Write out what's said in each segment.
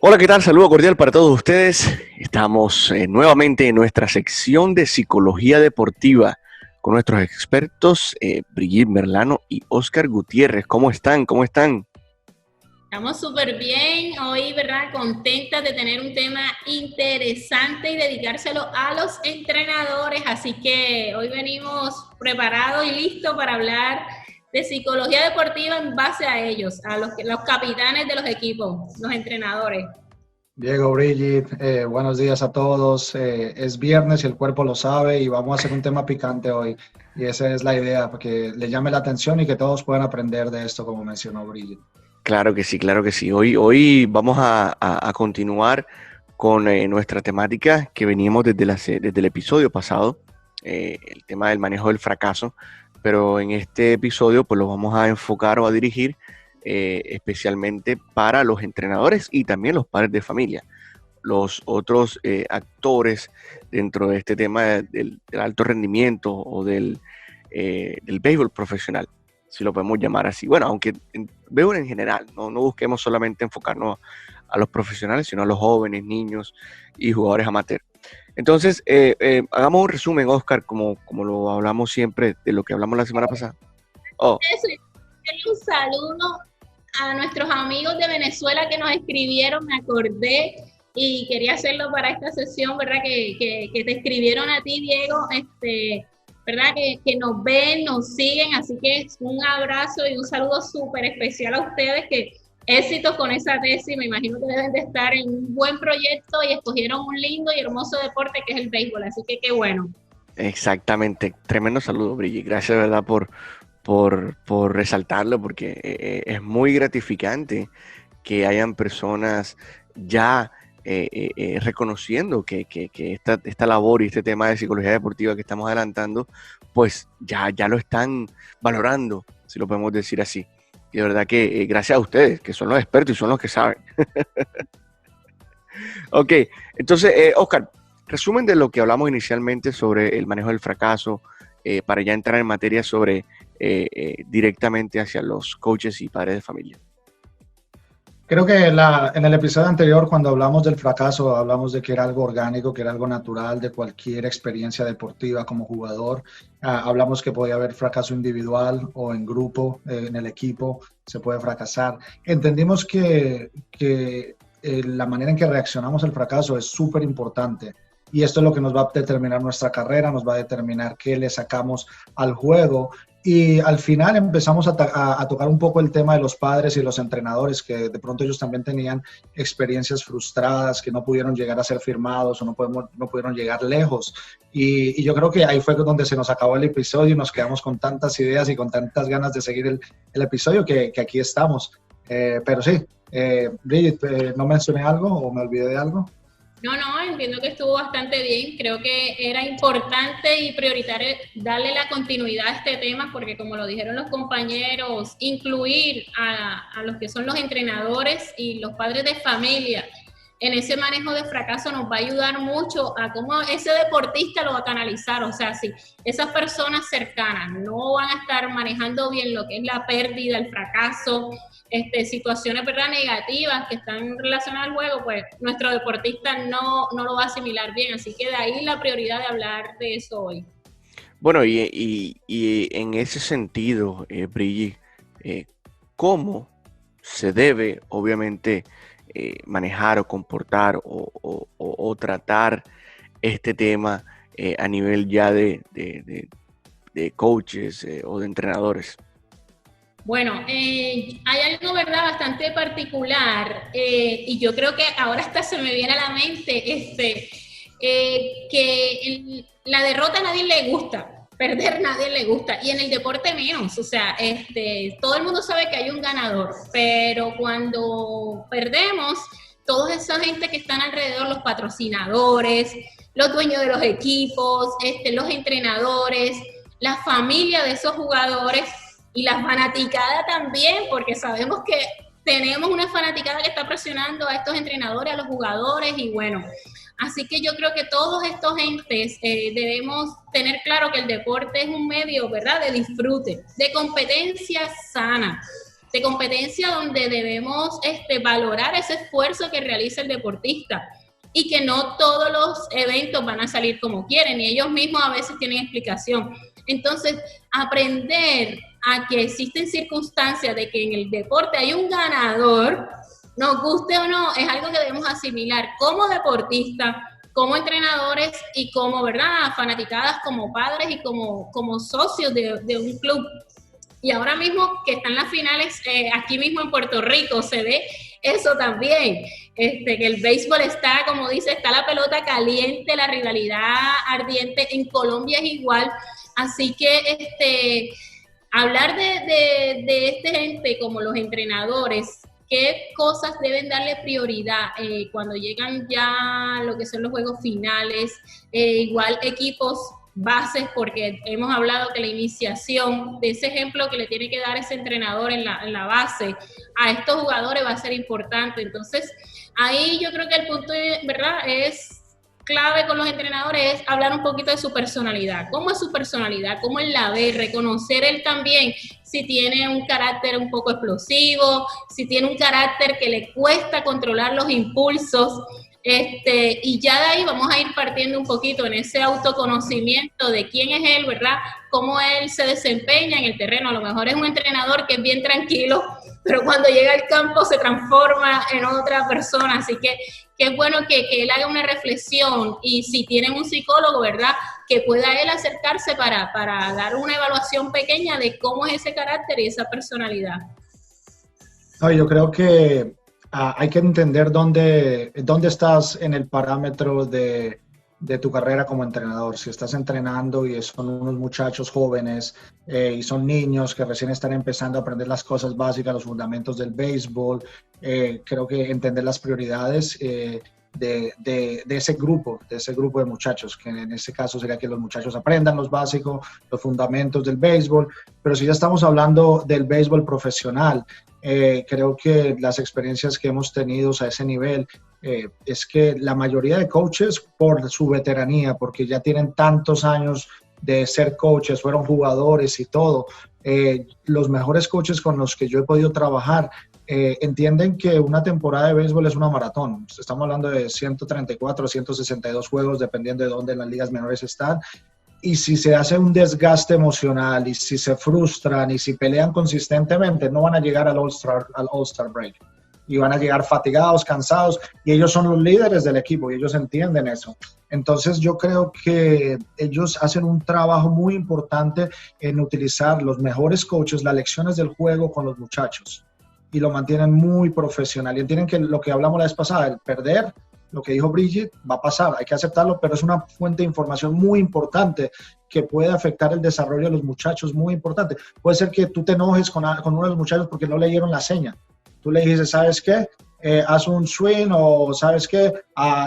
Hola, ¿qué tal? Saludo cordial para todos ustedes. Estamos nuevamente en nuestra sección de psicología deportiva con nuestros expertos Brigitte Merlano y Oscar Gutiérrez. ¿Cómo están? ¿Cómo están? Estamos súper bien hoy, ¿verdad? Contentas de tener un tema interesante y dedicárselo a los entrenadores. Así que hoy venimos preparados y listos para hablar de psicología deportiva en base a ellos, a los capitanes de los equipos, los entrenadores. Diego, Brigitte, buenos días a todos. Es viernes y el cuerpo lo sabe y vamos a hacer un tema picante hoy. Y esa es la idea, que le llame la atención y que todos puedan aprender de esto, como mencionó Brigitte. Claro que sí, claro que sí. Hoy vamos a continuar con nuestra temática que veníamos desde el episodio pasado, el tema del manejo del fracaso, pero en este episodio pues lo vamos a enfocar o a dirigir especialmente para los entrenadores y también los padres de familia, los otros actores dentro de este tema del alto rendimiento o del béisbol profesional, si lo podemos llamar así. Bueno, aunque béisbol en general, no busquemos solamente enfocarnos a los profesionales, sino a los jóvenes, niños y jugadores amateurs. Entonces, hagamos un resumen, Oscar, como lo hablamos siempre de lo que hablamos la semana pasada. Oh, Eso, y darle un saludo a nuestros amigos de Venezuela que nos escribieron, me acordé, y quería hacerlo para esta sesión, ¿verdad? Que te escribieron a ti, Diego, ¿verdad? Que nos ven, nos siguen, así que un abrazo y un saludo súper especial a ustedes, que éxitos con esa tesis, me imagino que deben de estar en un buen proyecto y escogieron un lindo y hermoso deporte que es el béisbol, así que qué bueno. exactamente. Tremendo saludo, Brigitte. Gracias, de verdad, por resaltarlo, porque es muy gratificante que hayan personas ya reconociendo que esta labor y este tema de psicología deportiva que estamos adelantando, pues ya lo están valorando, si lo podemos decir así. Y de verdad que gracias a ustedes, que son los expertos y son los que saben. Ok, entonces, Oscar, resumen de lo que hablamos inicialmente sobre el manejo del fracaso, para ya entrar en materia sobre directamente hacia los coaches y padres de familia. Creo que en el episodio anterior, cuando hablamos del fracaso, hablamos de que era algo orgánico, que era algo natural de cualquier experiencia deportiva como jugador. Hablamos que podía haber fracaso individual o en grupo, en el equipo, se puede fracasar. Entendimos que la manera en que reaccionamos al fracaso es súper importante. Y esto es lo que nos va a determinar nuestra carrera, nos va a determinar qué le sacamos al juego. Y al final empezamos a tocar un poco el tema de los padres y los entrenadores, que de pronto ellos también tenían experiencias frustradas, que no pudieron llegar a ser firmados o no pudieron llegar lejos. Y yo creo que ahí fue donde se nos acabó el episodio y nos quedamos con tantas ideas y con tantas ganas de seguir el episodio que aquí estamos. Pero sí, Brigitte, ¿no mencioné algo o me olvidé de algo? No, entiendo que estuvo bastante bien. Creo que era importante y prioritario darle la continuidad a este tema porque, como lo dijeron los compañeros, incluir a los que son los entrenadores y los padres de familia en ese manejo de fracaso nos va a ayudar mucho a cómo ese deportista lo va a canalizar. O sea, si esas personas cercanas no van a estar manejando bien lo que es la pérdida, el fracaso, situaciones, ¿verdad?, negativas que están relacionadas al juego, pues nuestro deportista no lo va a asimilar bien. Así que de ahí la prioridad de hablar de eso hoy. Bueno, y en ese sentido, Brigitte, ¿cómo se debe, obviamente, manejar o comportar o tratar este tema a nivel ya de coaches o de entrenadores? Bueno, hay algo, ¿verdad?, bastante particular, y yo creo que ahora hasta se me viene a la mente la derrota a nadie le gusta, perder a nadie le gusta, y en el deporte menos. O sea, todo el mundo sabe que hay un ganador, pero cuando perdemos, toda esa gente que están alrededor, los patrocinadores, los dueños de los equipos, los entrenadores, la familia de esos jugadores y la fanaticada también, porque sabemos que tenemos una fanaticada que está presionando a estos entrenadores, a los jugadores, y bueno, así que yo creo que todos estos entes debemos tener claro que el deporte es un medio, ¿verdad?, de disfrute, de competencia sana. de competencia donde debemos valorar ese esfuerzo que realiza el deportista y que no todos los eventos van a salir como quieren y ellos mismos a veces tienen explicación. Entonces, aprender a que existen circunstancias de que en el deporte hay un ganador, nos guste o no, es algo que debemos asimilar como deportistas, como entrenadores y como, ¿verdad?, fanaticadas, como padres y como socios de un club. Y ahora mismo que están las finales, aquí mismo en Puerto Rico, se ve eso también, que el béisbol está, como dice, está la pelota caliente, la rivalidad ardiente, en Colombia es igual, así que hablar de esta gente como los entrenadores, qué cosas deben darle prioridad cuando llegan ya lo que son los juegos finales, igual equipos bases, porque hemos hablado que la iniciación de ese ejemplo que le tiene que dar ese entrenador en la base a estos jugadores va a ser importante. Entonces, ahí yo creo que el punto, ¿verdad?, es clave con los entrenadores es hablar un poquito de su personalidad. ¿Cómo es su personalidad? ¿Cómo él la ve? Reconocer él también si tiene un carácter un poco explosivo, si tiene un carácter que le cuesta controlar los impulsos. Y ya de ahí vamos a ir partiendo un poquito en ese autoconocimiento de quién es él, ¿verdad? Cómo él se desempeña en el terreno. A lo mejor es un entrenador que es bien tranquilo, pero cuando llega al campo se transforma en otra persona. Así que es bueno que él haga una reflexión y si tiene un psicólogo, ¿verdad?, que pueda él acercarse para dar una evaluación pequeña de cómo es ese carácter y esa personalidad. No, yo creo que hay que entender dónde estás en el parámetro de tu carrera como entrenador. Si estás entrenando y son unos muchachos jóvenes y son niños que recién están empezando a aprender las cosas básicas, los fundamentos del béisbol, creo que entender las prioridades de ese grupo de muchachos, que en ese caso sería que los muchachos aprendan los básicos, los fundamentos del béisbol. Pero si ya estamos hablando del béisbol profesional, creo que las experiencias que hemos tenido a ese nivel es que la mayoría de coaches, por su veteranía, porque ya tienen tantos años de ser coaches, fueron jugadores y todo, los mejores coaches con los que yo he podido trabajar entienden que una temporada de béisbol es una maratón. Estamos hablando de 134 o 162 juegos, dependiendo de dónde en las ligas menores están. Y si se hace un desgaste emocional y si se frustran y si pelean consistentemente, no van a llegar al All-Star break. Y van a llegar fatigados, cansados, y ellos son los líderes del equipo y ellos entienden eso. Entonces yo creo que ellos hacen un trabajo muy importante en utilizar los mejores coaches, las lecciones del juego con los muchachos. Y lo mantienen muy profesional. Y entienden que lo que hablamos la vez pasada, el perder, lo que dijo Bridget, va a pasar, hay que aceptarlo, pero es una fuente de información muy importante que puede afectar el desarrollo de los muchachos, muy importante. Puede ser que tú te enojes con uno de los muchachos porque no leyeron la seña. Tú le dices, ¿sabes qué? Haz un swing o ¿sabes qué?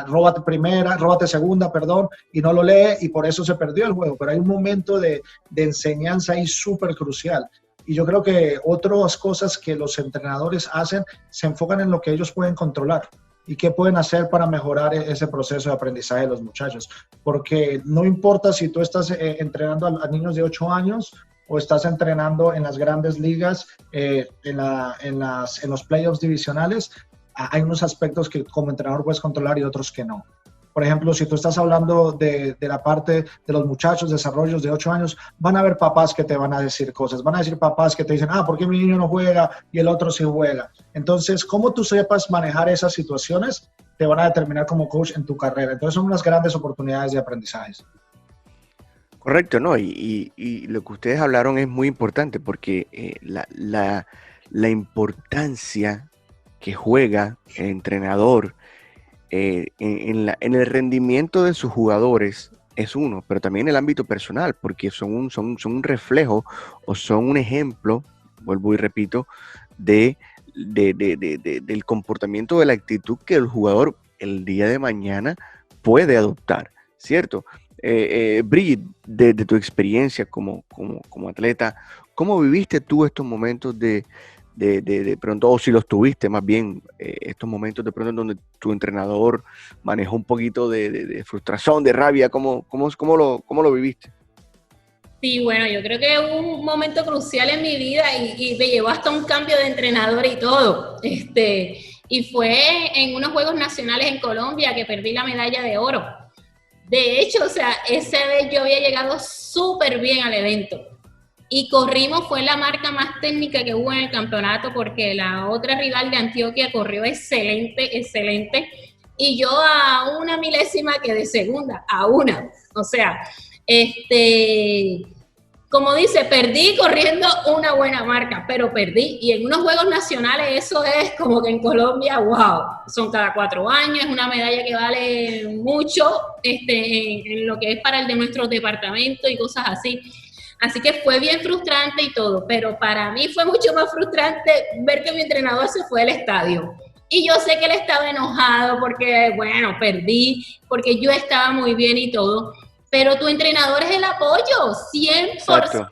Róbate segunda, perdón, y no lo lee y por eso se perdió el juego. Pero hay un momento de enseñanza ahí súper crucial. Y yo creo que otras cosas que los entrenadores hacen se enfocan en lo que ellos pueden controlar y qué pueden hacer para mejorar ese proceso de aprendizaje de los muchachos. Porque no importa si tú estás entrenando a niños de 8 años o estás entrenando en las grandes ligas, en los playoffs divisionales, hay unos aspectos que como entrenador puedes controlar y otros que no. Por ejemplo, si tú estás hablando de la parte de los muchachos, desarrollos de 8 años, van a haber papás que te van a decir cosas. Van a decir papás que te dicen, ¿por qué mi niño no juega y el otro sí juega? Entonces, cómo tú sepas manejar esas situaciones te van a determinar como coach en tu carrera. Entonces, son unas grandes oportunidades de aprendizaje. Correcto, ¿no? Y lo que ustedes hablaron es muy importante porque la importancia que juega el entrenador en el rendimiento de sus jugadores es uno, pero también en el ámbito personal, porque son un reflejo o son un ejemplo, vuelvo y repito, del comportamiento, de la actitud que el jugador el día de mañana puede adoptar, ¿cierto? Bridget, de tu experiencia como atleta, ¿cómo viviste tú estos momentos de pronto, o si los tuviste más bien, estos momentos de pronto en donde tu entrenador manejó un poquito de frustración, de rabia? ¿Cómo lo viviste? Sí, bueno, yo creo que hubo un momento crucial en mi vida y me llevó hasta un cambio de entrenador y todo. Y fue en unos Juegos Nacionales en Colombia que perdí la medalla de oro. De hecho, o sea, esa vez yo había llegado súper bien al evento. Y corrimos, fue la marca más técnica que hubo en el campeonato porque la otra rival de Antioquia corrió excelente, excelente. Y yo a una milésima quedé segunda, a una. O sea, como dice, perdí corriendo una buena marca, pero perdí. Y en unos Juegos Nacionales eso es como que en Colombia, wow, son cada 4 años, es una medalla que vale mucho en lo que es para el de nuestro departamento y cosas así. Así que fue bien frustrante y todo, pero para mí fue mucho más frustrante ver que mi entrenador se fue del estadio. Y yo sé que él estaba enojado porque, bueno, perdí, porque yo estaba muy bien y todo. Pero tu entrenador es el apoyo, 100%. Exacto.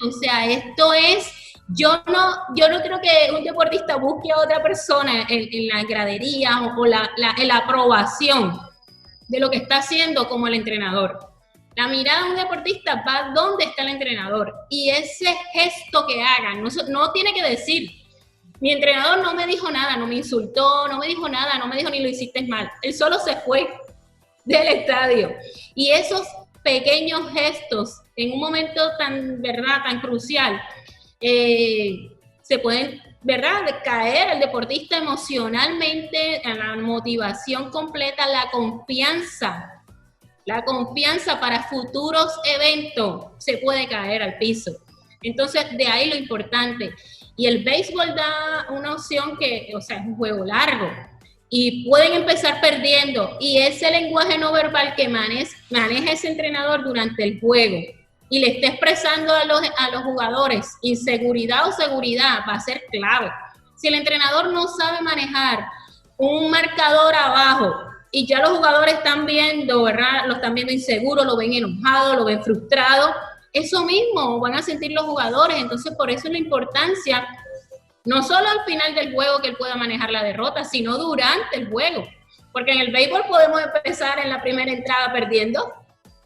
O sea, esto es, yo no creo que un deportista busque a otra persona en la gradería o la aprobación de lo que está haciendo como el entrenador. La mirada de un deportista va donde está el entrenador y ese gesto que hagan, no tiene que decir, mi entrenador no me dijo nada, no me insultó, no me dijo nada, no me dijo ni lo hiciste mal, él solo se fue del estadio. Y esos pequeños gestos en un momento tan crucial se pueden, caer el deportista emocionalmente, en la motivación completa, la confianza para futuros eventos se puede caer al piso. Entonces, de ahí lo importante. Y el béisbol da una opción que, o sea, es un juego largo. Y pueden empezar perdiendo. Y ese lenguaje no verbal que maneja ese entrenador durante el juego y le está expresando a los jugadores inseguridad o seguridad va a ser clave. Si el entrenador no sabe manejar un marcador abajo y ya los jugadores están viendo, ¿verdad? Lo están viendo inseguro, lo ven enojado, lo ven frustrado, eso mismo van a sentir los jugadores. Entonces, por eso es la importancia, no solo al final del juego que él pueda manejar la derrota, sino durante el juego. Porque en el béisbol podemos empezar en la primera entrada perdiendo.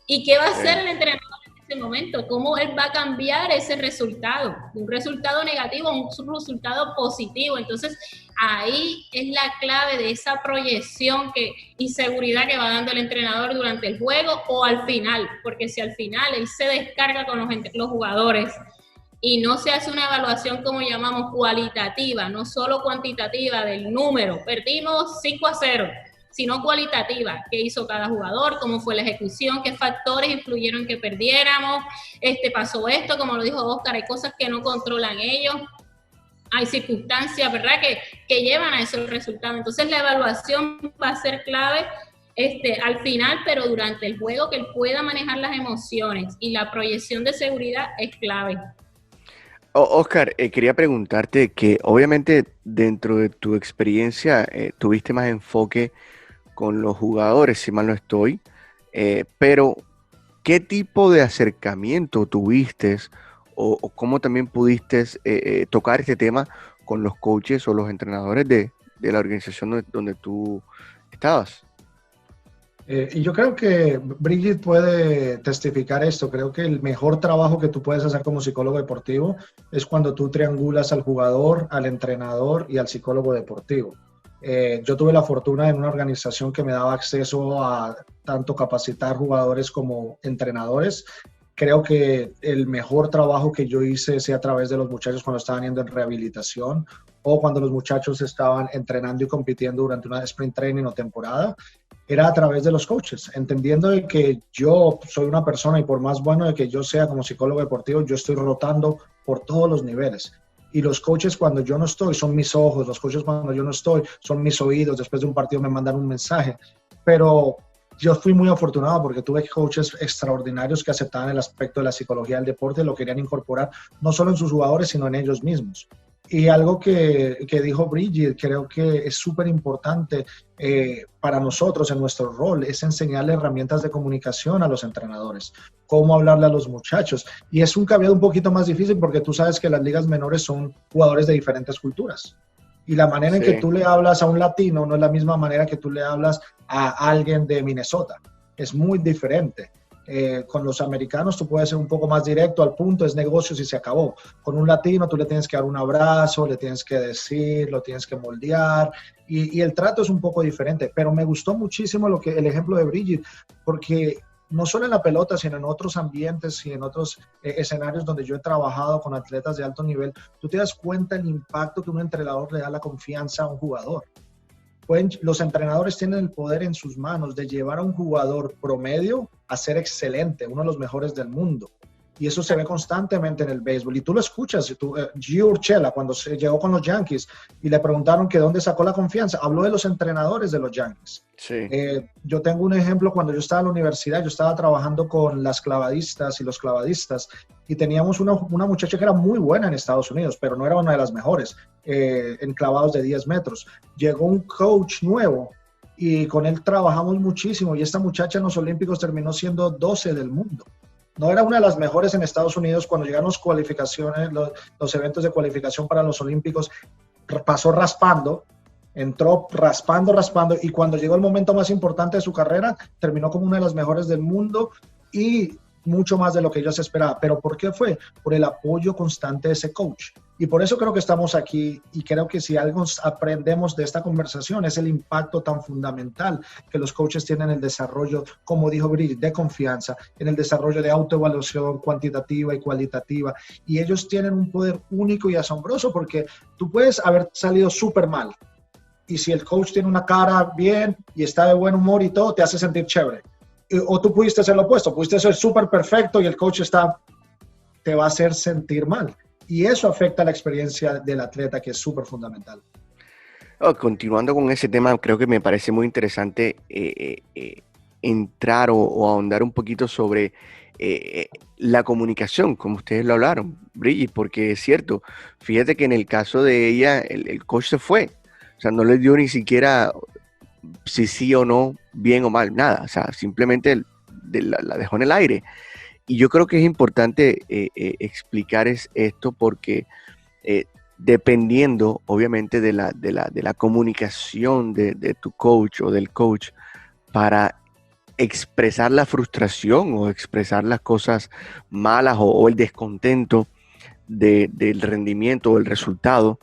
¿Y qué va a hacer el entrenador en ese momento? ¿Cómo él va a cambiar ese resultado? Un resultado negativo a un resultado positivo. Entonces, ahí es la clave de esa proyección y seguridad que va dando el entrenador durante el juego o al final. Porque si al final él se descarga con los jugadores y no se hace una evaluación como llamamos cualitativa, no solo cuantitativa del número, perdimos 5-0, sino cualitativa, qué hizo cada jugador, cómo fue la ejecución, qué factores influyeron en que perdiéramos, pasó esto, como lo dijo Oscar, hay cosas que no controlan ellos, hay circunstancias, ¿verdad?, que llevan a esos resultados. Entonces la evaluación va a ser clave al final, pero durante el juego que él pueda manejar las emociones y la proyección de seguridad es clave. Oscar, quería preguntarte que obviamente dentro de tu experiencia tuviste más enfoque con los jugadores, si mal no estoy, pero ¿qué tipo de acercamiento tuviste o cómo también pudiste tocar este tema con los coaches o los entrenadores de la organización donde tú estabas? Y yo creo que Bridget puede testificar esto. Creo que el mejor trabajo que tú puedes hacer como psicólogo deportivo es cuando tú triangulas al jugador, al entrenador y al psicólogo deportivo. Yo tuve la fortuna en una organización que me daba acceso a tanto capacitar jugadores como entrenadores. Creo que el mejor trabajo que yo hice sea a través de los muchachos cuando estaban yendo en rehabilitación o cuando los muchachos estaban entrenando y compitiendo durante una sprint training o temporada. Era a través de los coaches, entendiendo de que yo soy una persona y por más bueno de que yo sea como psicólogo deportivo, yo estoy rotando por todos los niveles. Y los coaches cuando yo no estoy son mis ojos, los coaches cuando yo no estoy son mis oídos, después de un partido me mandan un mensaje. Pero yo fui muy afortunado porque tuve coaches extraordinarios que aceptaban el aspecto de la psicología del deporte, lo querían incorporar no solo en sus jugadores, sino en ellos mismos. Y algo que dijo Bridget, creo que es súper importante para nosotros en nuestro rol, es enseñarle herramientas de comunicación a los entrenadores, cómo hablarle a los muchachos. Y es un caveado un poquito más difícil porque tú sabes que las ligas menores son jugadores de diferentes culturas. Y la manera en que tú le hablas a un latino no es la misma manera que tú le hablas a alguien de Minnesota. Es muy diferente. Con los americanos tú puedes ser un poco más directo al punto, es negocios y se acabó. Con un latino tú le tienes que dar un abrazo, le tienes que decir, lo tienes que moldear y el trato es un poco diferente. Pero me gustó muchísimo el ejemplo de Bridget, porque no solo en la pelota, sino en otros ambientes y en otros escenarios donde yo he trabajado con atletas de alto nivel, tú te das cuenta el impacto que un entrenador le da la confianza a un jugador. Los entrenadores tienen el poder en sus manos de llevar a un jugador promedio a ser excelente, uno de los mejores del mundo. Y eso se ve constantemente en el béisbol. Y tú lo escuchas. Gio Urshela, cuando se llegó con los Yankees y le preguntaron que dónde sacó la confianza, habló de los entrenadores de los Yankees. Sí. Yo tengo un ejemplo. Cuando yo estaba en la universidad, yo estaba trabajando con las clavadistas y los clavadistas y teníamos una muchacha que era muy buena en Estados Unidos, pero no era una de las mejores en clavados de 10 metros. Llegó un coach nuevo y con él trabajamos muchísimo y esta muchacha en los Olímpicos terminó siendo 12 del mundo. No era una de las mejores en Estados Unidos. Cuando llegaron las cualificaciones, los eventos de cualificación para los Olímpicos, pasó raspando, entró raspando, y cuando llegó el momento más importante de su carrera, terminó como una de las mejores del mundo y mucho más de lo que ellos esperaban. ¿Pero por qué fue? Por el apoyo constante de ese coach. Y por eso creo que estamos aquí y creo que si algo aprendemos de esta conversación es el impacto tan fundamental que los coaches tienen en el desarrollo, como dijo Bridget, de confianza, en el desarrollo de autoevaluación cuantitativa y cualitativa. Y ellos tienen un poder único y asombroso porque tú puedes haber salido súper mal y si el coach tiene una cara bien y está de buen humor y todo, te hace sentir chévere. O tú pudiste ser lo opuesto, pudiste ser súper perfecto y el coach te va a hacer sentir mal. Y eso afecta la experiencia del atleta, que es súper fundamental. Continuando con ese tema, creo que me parece muy interesante entrar o ahondar un poquito sobre la comunicación, como ustedes lo hablaron, Brigitte, porque es cierto, fíjate que en el caso de ella, el coach se fue, o sea, no le dio ni siquiera si sí o no, bien o mal, nada, o sea, simplemente la dejó en el aire. Y yo creo que es importante explicar esto porque dependiendo, obviamente, de la comunicación de tu coach o del coach para expresar la frustración o expresar las cosas malas o el descontento del rendimiento o el resultado,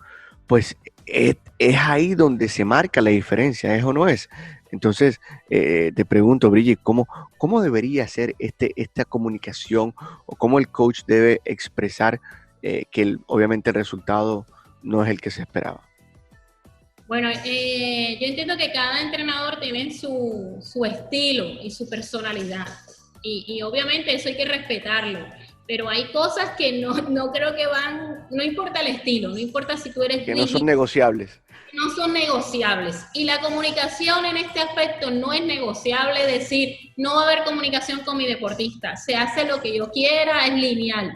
pues es ahí donde se marca la diferencia, ¿es o no es? Entonces, te pregunto, Brigitte, ¿cómo debería ser esta comunicación o cómo el coach debe expresar que obviamente el resultado no es el que se esperaba? Bueno, yo entiendo que cada entrenador tiene su estilo y su personalidad y obviamente eso hay que respetarlo, pero hay cosas que no creo que no importa el estilo, no importa si tú eres... Que no son negociables. No son negociables y la comunicación en este aspecto no es negociable, decir no va a haber comunicación con mi deportista, se hace lo que yo quiera, es lineal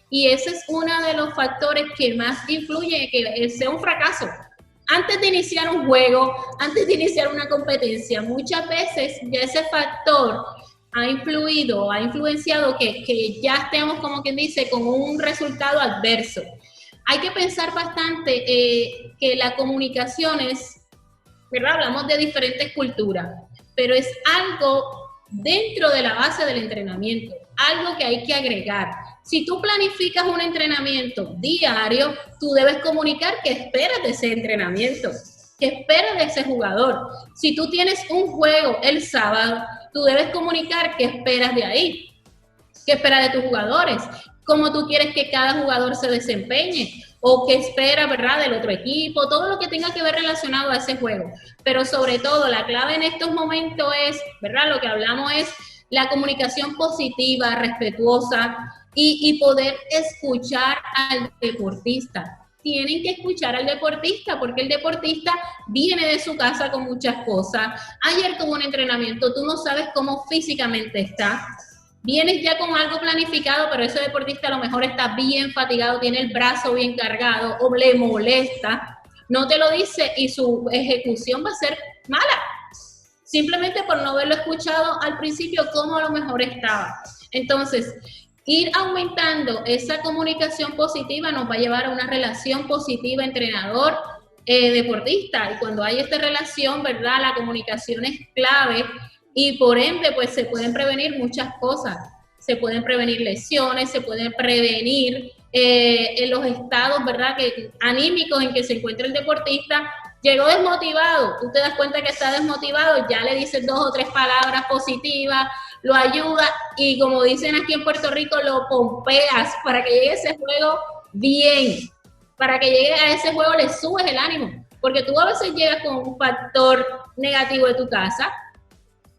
y ese es uno de los factores que más influye en que sea un fracaso. Antes de iniciar un juego, antes de iniciar una competencia, muchas veces ya ese factor ha influenciado que ya estemos, como quien dice, con un resultado adverso. Hay que pensar bastante que la comunicación es, ¿verdad? Hablamos de diferentes culturas, pero es algo dentro de la base del entrenamiento, algo que hay que agregar. Si tú planificas un entrenamiento diario, tú debes comunicar qué esperas de ese entrenamiento, qué esperas de ese jugador. Si tú tienes un juego el sábado, tú debes comunicar qué esperas de ahí, qué esperas de tus jugadores, cómo tú quieres que cada jugador se desempeñe o qué espera, ¿verdad?, del otro equipo, todo lo que tenga que ver relacionado a ese juego. Pero sobre todo, la clave en estos momentos es, ¿verdad?, lo que hablamos es la comunicación positiva, respetuosa y poder escuchar al deportista. Tienen que escuchar al deportista porque el deportista viene de su casa con muchas cosas. Ayer tuvo un entrenamiento, tú no sabes cómo físicamente está. Vienes ya con algo planificado, pero ese deportista a lo mejor está bien fatigado, tiene el brazo bien cargado o le molesta, no te lo dice y su ejecución va a ser mala, simplemente por no haberlo escuchado al principio como a lo mejor estaba. Entonces, ir aumentando esa comunicación positiva nos va a llevar a una relación positiva entrenador-deportista y cuando hay esta relación, ¿verdad? La comunicación es clave. y por ende pues se pueden prevenir muchas cosas. Se pueden prevenir lesiones, se pueden prevenir en los estados, ¿verdad?, anímicos en que se encuentra el deportista. Llegó desmotivado, tú te das cuenta que está desmotivado, ya le dices 2 o 3 palabras positivas, lo ayuda y como dicen aquí en Puerto Rico, lo pompeas para que llegue ese juego bien, para que llegue a ese juego le subes el ánimo, porque tú a veces llegas con un factor negativo de tu casa.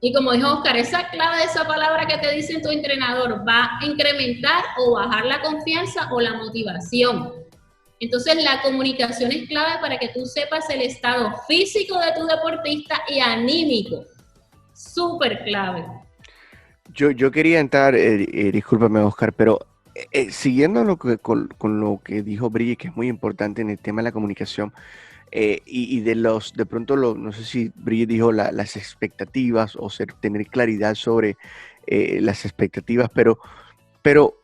Y como dijo Oscar, esa clave de esa palabra que te dice tu entrenador va a incrementar o bajar la confianza o la motivación. Entonces la comunicación es clave para que tú sepas el estado físico de tu deportista y anímico. Súper clave. Yo quería entrar, discúlpame Oscar, pero siguiendo con lo que dijo Brigitte, que es muy importante en el tema de la comunicación, y de pronto, no sé si Brigitte dijo las expectativas o tener claridad sobre las expectativas, pero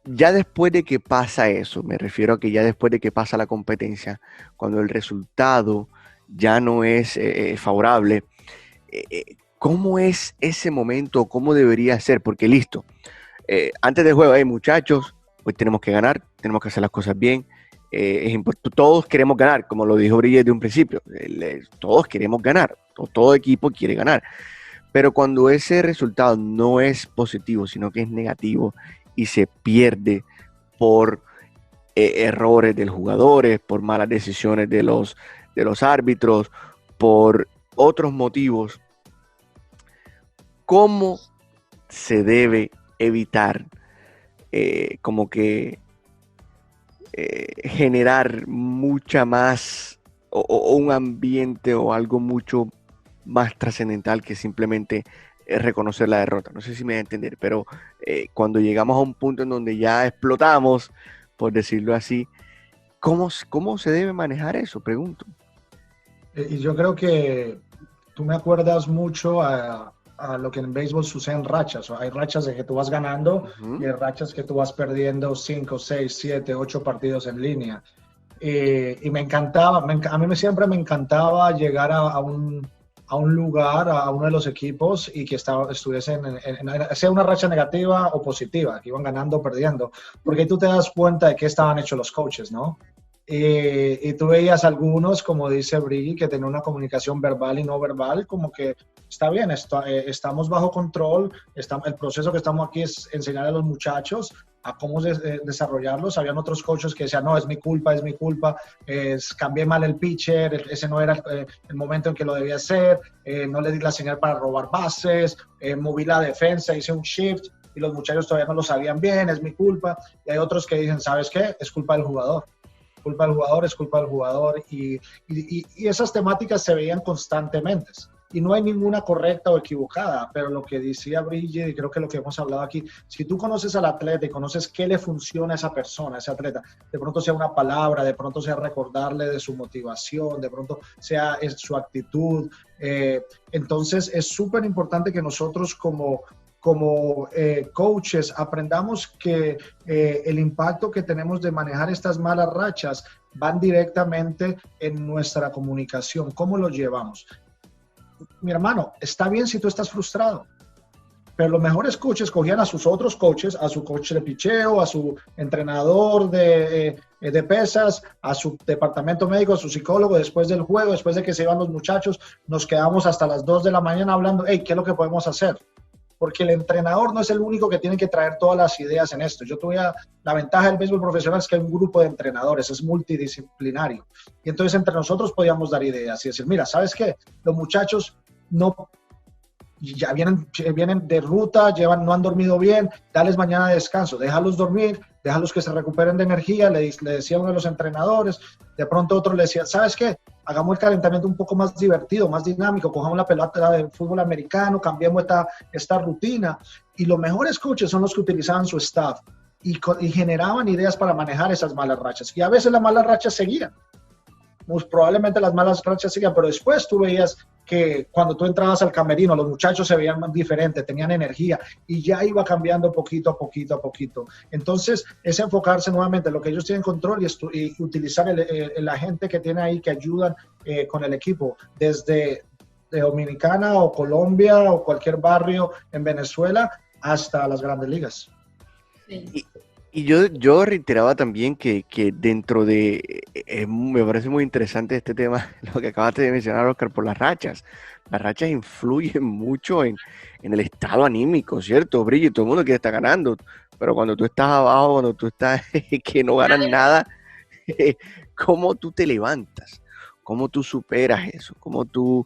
ya después de que pasa eso, me refiero a que ya después de que pasa la competencia, cuando el resultado ya no es favorable, ¿cómo es ese momento? ¿Cómo debería ser? Porque listo, antes del juego, muchachos, pues tenemos que ganar, tenemos que hacer las cosas bien. Todos queremos ganar, como lo dijo Brigitte de un principio, todos queremos ganar, todo equipo quiere ganar, pero cuando ese resultado no es positivo, sino que es negativo y se pierde por errores de los jugadores, por malas decisiones de los árbitros, por otros motivos, ¿cómo se debe evitar como que generar mucha más o un ambiente o algo mucho más trascendental que simplemente reconocer la derrota? No sé si me voy a entender, pero cuando llegamos a un punto en donde ya explotamos, por decirlo así, ¿cómo se debe manejar eso? Pregunto. Y yo creo que tú me acuerdas mucho a lo que en béisbol sucede en rachas. Hay rachas de que tú vas ganando y hay rachas que tú vas perdiendo 5, 6, 7, 8 partidos en línea. Y me encantaba, a mí siempre me encantaba llegar a un lugar, a uno de los equipos y que estuviesen sea una racha negativa o positiva, que iban ganando o perdiendo, porque tú te das cuenta de qué estaban hechos los coaches, ¿no? Y tú veías algunos, como dice Brigitte, que tenían una comunicación verbal y no verbal, como que está bien, estamos bajo control, el proceso que estamos aquí es enseñar a los muchachos a cómo desarrollarlos. Habían otros coaches que decían, no, es mi culpa, cambié mal el pitcher, ese no era el momento en que lo debía hacer, no le di la señal para robar bases, moví la defensa, hice un shift y los muchachos todavía no lo sabían bien, es mi culpa. Y hay otros que dicen, ¿sabes qué? Es culpa del jugador. Es culpa del jugador y esas temáticas se veían constantemente y no hay ninguna correcta o equivocada, pero lo que decía Brigitte y creo que lo que hemos hablado aquí, si tú conoces al atleta y conoces qué le funciona a esa persona, a ese atleta, de pronto sea una palabra, de pronto sea recordarle de su motivación, de pronto sea su actitud, entonces es súper importante que nosotros como coaches aprendamos que el impacto que tenemos de manejar estas malas rachas van directamente en nuestra comunicación. ¿Cómo lo llevamos? Mi hermano, está bien si tú estás frustrado, pero los mejores coaches cogían a sus otros coaches, a su coach de picheo, a su entrenador de pesas, a su departamento médico, a su psicólogo, después del juego, después de que se iban los muchachos, nos quedamos hasta las 2 de la mañana hablando, hey, ¿qué es lo que podemos hacer? Porque el entrenador no es el único que tiene que traer todas las ideas en esto. Yo tuve la ventaja del béisbol profesional es que hay un grupo de entrenadores, es multidisciplinario. Y entonces entre nosotros podíamos dar ideas y decir, mira, ¿sabes qué? Los muchachos ya vienen de ruta, no han dormido bien, dales mañana de descanso, déjalos dormir, déjalos que se recuperen de energía, le decía uno de los entrenadores, de pronto otro le decía, ¿sabes qué? Hagamos el calentamiento un poco más divertido, más dinámico, cojamos la pelota de fútbol americano, cambiemos esta rutina. Y los mejores coaches son los que utilizaban su staff y generaban ideas para manejar esas malas rachas. Y a veces las malas rachas seguían. Muy probablemente las malas rachas seguían, pero después tú veías que cuando tú entrabas al camerino, los muchachos se veían diferentes, tenían energía y ya iba cambiando poquito a poquito. Entonces, es enfocarse nuevamente en lo que ellos tienen control y utilizar la gente que tiene ahí que ayudan con el equipo, desde de Dominicana o Colombia o cualquier barrio en Venezuela hasta las grandes ligas. Sí. Y yo reiteraba también que dentro de, me parece muy interesante este tema, lo que acabaste de mencionar, Oscar, por las rachas. Las rachas influyen mucho en el estado anímico, ¿cierto, Brigitte? Todo el mundo quiere estar ganando, pero cuando tú estás abajo, cuando tú estás que no ganas nada, ¿cómo tú te levantas? ¿Cómo tú superas eso? ¿Cómo tú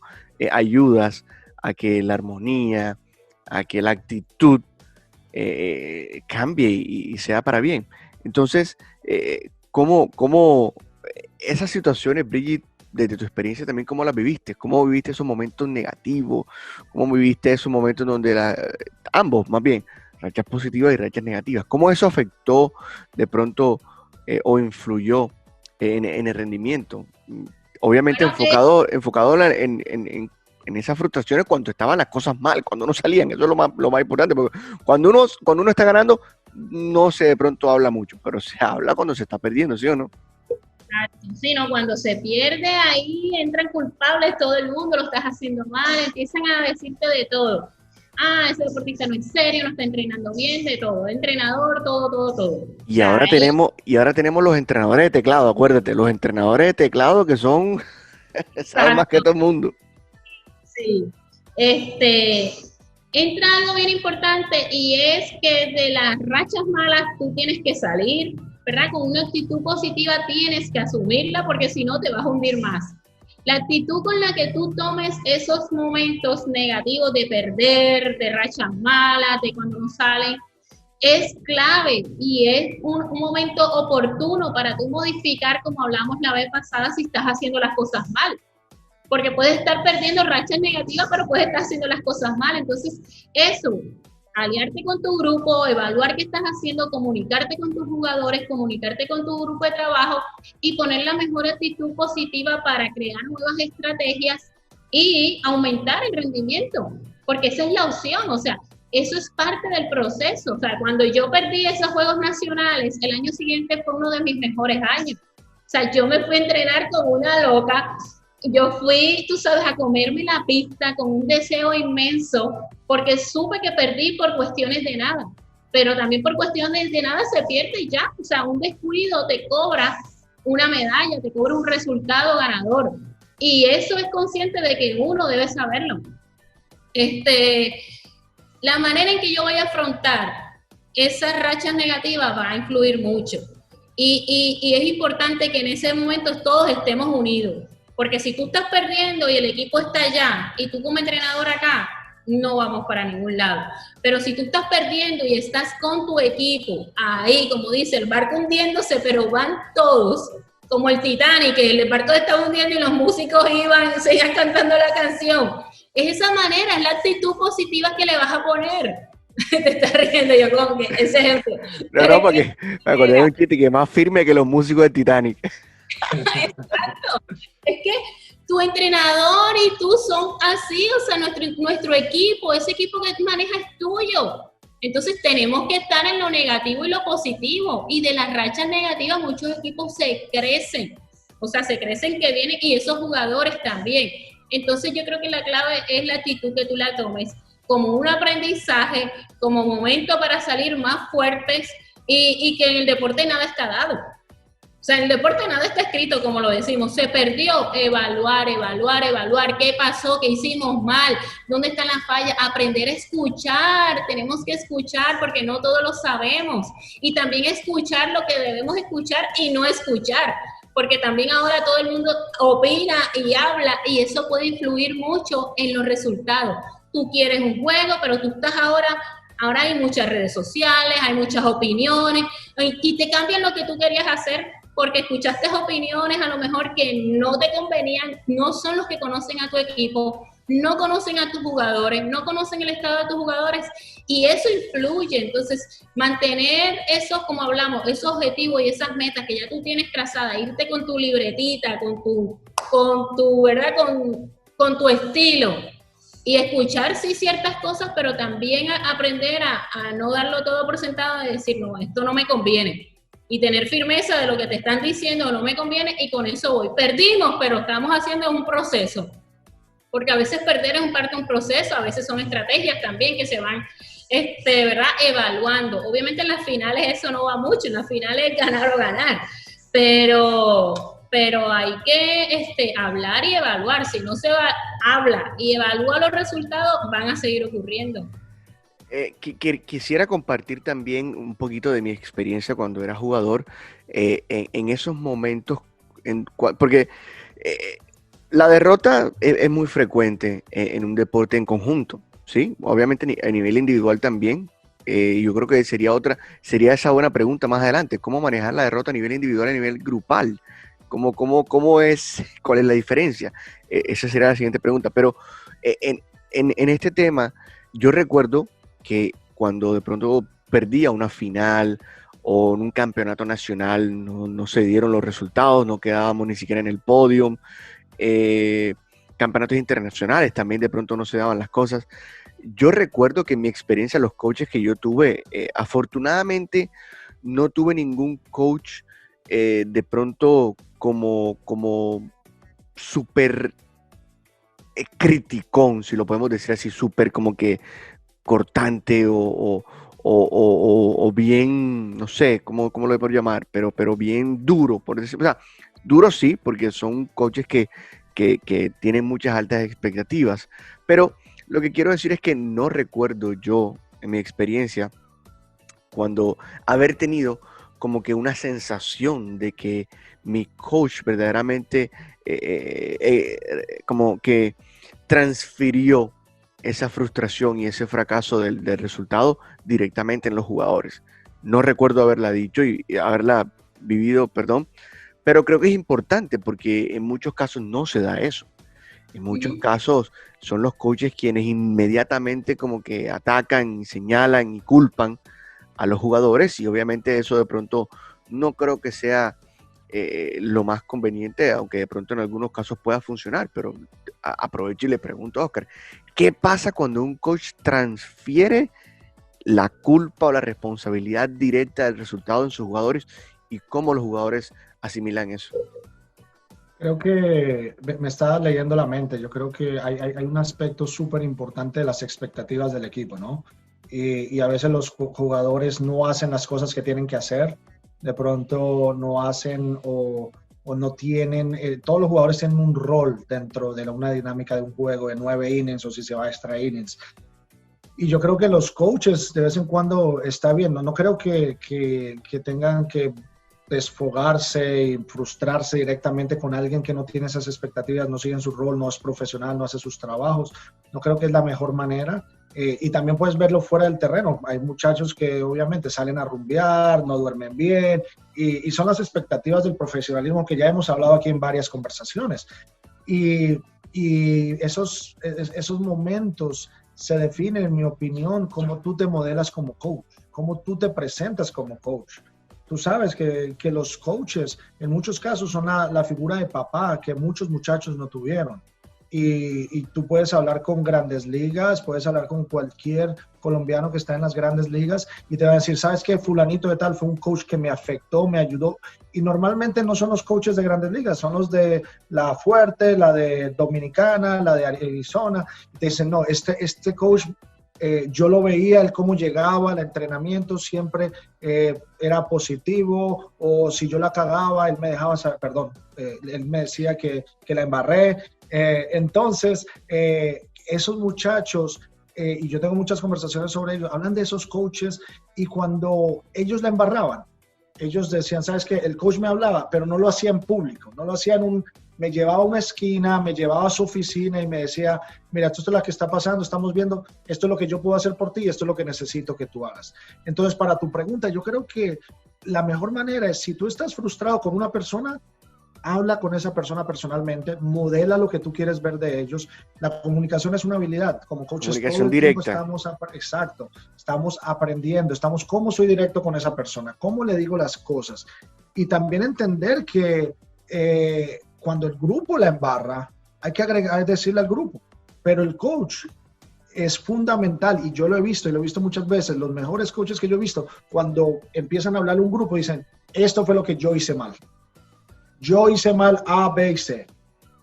ayudas a que la armonía, a que la actitud cambie y sea para bien? Entonces, ¿cómo esas situaciones, Brigitte, desde tu experiencia también, cómo las viviste? ¿Cómo viviste esos momentos negativos? ¿Cómo viviste esos momentos donde ambos, más bien, rachas positivas y rachas negativas? ¿Cómo eso afectó de pronto o influyó en el rendimiento? Obviamente Bueno, enfocado en esas frustraciones cuando estaban las cosas mal, cuando no salían. Eso es lo más importante, porque cuando uno está ganando, no se de pronto habla mucho, pero se habla cuando se está perdiendo, ¿sí o no? sí, no, cuando se pierde ahí entran culpables todo el mundo, lo estás haciendo mal, empiezan a decirte de todo. Ah, ese deportista no es serio, no está entrenando bien, de todo, entrenador, todo. O Y sea, ahora tenemos los entrenadores de teclado, acuérdate, los entrenadores de teclado que son, saben más que exacto, todo el mundo. sí. Entra algo bien importante y es que de las rachas malas tú tienes que salir, ¿verdad? Con una actitud positiva tienes que asumirla porque si no te vas a hundir más. La actitud con la que tú tomes esos momentos negativos de perder, de rachas malas, de cuando no salen, es clave y es un momento oportuno para tú modificar, como hablamos la vez pasada, si estás haciendo las cosas mal. Porque puedes estar perdiendo rachas negativas, pero puedes estar haciendo las cosas mal. Entonces, eso, aliarte con tu grupo, evaluar qué estás haciendo, comunicarte con tus jugadores, comunicarte con tu grupo de trabajo y poner la mejor actitud positiva para crear nuevas estrategias y aumentar el rendimiento, porque esa es la opción, o sea, eso es parte del proceso. O sea, cuando yo perdí esos Juegos Nacionales, el año siguiente fue uno de mis mejores años. O sea, yo me fui a entrenar como una loca. Yo fui, tú sabes, a comerme la pista con un deseo inmenso, porque supe que perdí por cuestiones de nada, pero también por cuestiones de nada se pierde y ya, o sea, un descuido te cobra una medalla, te cobra un resultado ganador, y eso es consciente de que uno debe saberlo. La manera en que yo voy a afrontar esas rachas negativas va a influir mucho, y es importante que en ese momento todos estemos unidos. Porque si tú estás perdiendo y el equipo está allá y tú como entrenador acá, no vamos para ningún lado. Pero si tú estás perdiendo y estás con tu equipo, ahí, como dice, el barco hundiéndose, pero van todos, como el Titanic, que el barco estaba hundiendo y los músicos seguían cantando la canción. Es esa manera, es la actitud positiva que le vas a poner. Te estás riendo yo con ese ejemplo. No, porque me acordé de un chiste que es más firme que los músicos de Titanic. Exacto. Es que tu entrenador y tú son así, o sea, nuestro equipo, ese equipo que tú manejas es tuyo. Entonces tenemos que estar en lo negativo y lo positivo. Y de las rachas negativas muchos equipos se crecen. O sea, se crecen que vienen y esos jugadores también. Entonces yo creo que la clave es la actitud que tú la tomes como un aprendizaje, como momento para salir más fuertes y que en el deporte nada está dado. O sea, en el deporte nada está escrito, como lo decimos. Se perdió. Evaluar. ¿Qué pasó? ¿Qué hicimos mal? ¿Dónde están las fallas? Aprender a escuchar. Tenemos que escuchar porque no todo lo sabemos. Y también escuchar lo que debemos escuchar y no escuchar. Porque también ahora todo el mundo opina y habla y eso puede influir mucho en los resultados. Tú quieres un juego, pero tú estás ahora hay muchas redes sociales, hay muchas opiniones y te cambian lo que tú querías hacer porque escuchaste opiniones a lo mejor que no te convenían, no son los que conocen a tu equipo, no conocen a tus jugadores, no conocen el estado de tus jugadores y eso influye. Entonces, mantener esos, como hablamos, esos objetivos y esas metas que ya tú tienes trazadas, irte con tu libretita, con tu ¿verdad? Con tu estilo y escuchar sí ciertas cosas, pero también aprender a no darlo todo por sentado y decir, no, esto no me conviene. Y tener firmeza de lo que te están diciendo, no me conviene, y con eso voy. Perdimos, pero estamos haciendo un proceso. porque a veces perder es parte de un proceso, a veces son estrategias también que se van, ¿verdad?, evaluando. Obviamente en las finales eso no va mucho, en las finales es ganar o ganar, pero hay que hablar y evaluar. Si no se habla y evalúa los resultados, van a seguir ocurriendo. Quisiera compartir también un poquito de mi experiencia cuando era jugador, en esos momentos, porque la derrota es muy frecuente en un deporte en conjunto, ¿sí? Obviamente a nivel individual también. Yo creo que sería esa buena pregunta más adelante: ¿cómo manejar la derrota a nivel individual, a nivel grupal? ¿Cuál es la diferencia? Esa sería la siguiente pregunta. Pero en este tema, yo recuerdo que cuando de pronto perdía una final o en un campeonato nacional, no se dieron los resultados, no quedábamos ni siquiera en el podio. Campeonatos internacionales también de pronto no se daban las cosas. Yo recuerdo que en mi experiencia, los coaches que yo tuve, afortunadamente no tuve ningún coach de pronto como súper criticón, si lo podemos decir así, súper como que cortante o bien, no sé cómo lo voy a llamar, pero bien duro, por decir, o sea, duro sí, porque son coaches que tienen muchas altas expectativas, pero lo que quiero decir es que no recuerdo yo, en mi experiencia, cuando haber tenido como que una sensación de que mi coach verdaderamente como que transfirió esa frustración y ese fracaso del resultado directamente en los jugadores. No recuerdo haberla dicho y haberla vivido, perdón, pero creo que es importante porque en muchos casos no se da eso. En muchos casos son los coaches quienes inmediatamente como que atacan, señalan y culpan a los jugadores, y obviamente eso de pronto no creo que sea lo más conveniente, aunque de pronto en algunos casos pueda funcionar. Pero aprovecho y le pregunto a Oscar, ¿qué pasa cuando un coach transfiere la culpa o la responsabilidad directa del resultado en sus jugadores, y cómo los jugadores asimilan eso? Creo que me está leyendo la mente. Yo creo que hay un aspecto súper importante de las expectativas del equipo, ¿no? Y a veces los jugadores no hacen las cosas que tienen que hacer. De pronto no hacen o no tienen, todos los jugadores tienen un rol dentro de una dinámica de un juego de 9 innings o si se va a extra innings. Y yo creo que los coaches de vez en cuando está bien, no creo que tengan que desfogarse y frustrarse directamente con alguien que no tiene esas expectativas, no sigue en su rol, no es profesional, no hace sus trabajos. No creo que es la mejor manera. Y también puedes verlo fuera del terreno. Hay muchachos que obviamente salen a rumbear, no duermen bien, y son las expectativas del profesionalismo que ya hemos hablado aquí en varias conversaciones. Y esos momentos se definen, en mi opinión, cómo tú te modelas como coach, cómo tú te presentas como coach. Tú sabes que los coaches en muchos casos son la figura de papá que muchos muchachos no tuvieron. Y tú puedes hablar con Grandes Ligas, puedes hablar con cualquier colombiano que está en las Grandes Ligas y te va a decir, ¿sabes qué? Fulanito de tal fue un coach que me afectó, me ayudó. Y normalmente no son los coaches de Grandes Ligas, son los de la Fuerte, la de Dominicana, la de Arizona. Y te dicen, no, este coach, yo lo veía, él cómo llegaba al entrenamiento, siempre era positivo, o si yo la cagaba, él me dejaba saber, perdón, él me decía que la embarré. Entonces, esos muchachos, y yo tengo muchas conversaciones sobre ellos, hablan de esos coaches, y cuando ellos la embarraban, ellos decían, ¿sabes qué? El coach me hablaba, pero no lo hacía en público, no lo hacía me llevaba a una esquina, me llevaba a su oficina y me decía, mira, esto es lo que está pasando, estamos viendo, esto es lo que yo puedo hacer por ti, esto es lo que necesito que tú hagas. Entonces, para tu pregunta, yo creo que la mejor manera es, si tú estás frustrado con una persona, habla con esa persona personalmente, modela lo que tú quieres ver de ellos. La comunicación es una habilidad. Como coaches, comunicación directa. Estamos aprendiendo, cómo soy directo con esa persona, cómo le digo las cosas. Y también entender que cuando el grupo la embarra, hay que decirle al grupo. Pero el coach es fundamental, y yo lo he visto muchas veces. Los mejores coaches que yo he visto, cuando empiezan a hablar un grupo, dicen, esto fue lo que yo hice mal. Yo hice mal A, B y C.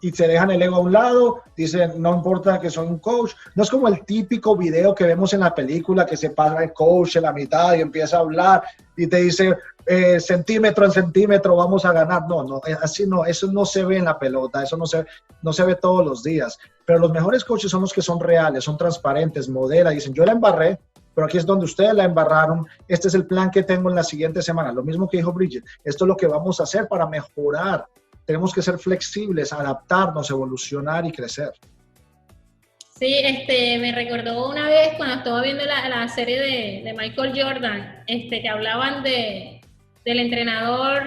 y se dejan el ego a un lado, dicen, no importa que soy un coach. No es como el típico video que vemos en la película que se para el coach en la mitad y empieza a hablar y te dice, centímetro en centímetro vamos a ganar. No, así no, eso no se ve en la pelota, eso no se ve todos los días. Pero los mejores coaches son los que son reales, son transparentes, modelan, dicen, yo la embarré, pero aquí es donde ustedes la embarraron, este es el plan que tengo en la siguiente semana. Lo mismo que dijo Bridget, esto es lo que vamos a hacer para mejorar. Tenemos que ser flexibles, adaptarnos, evolucionar y crecer. Sí, me recordó una vez cuando estaba viendo la serie de Michael Jordan, que hablaban del entrenador,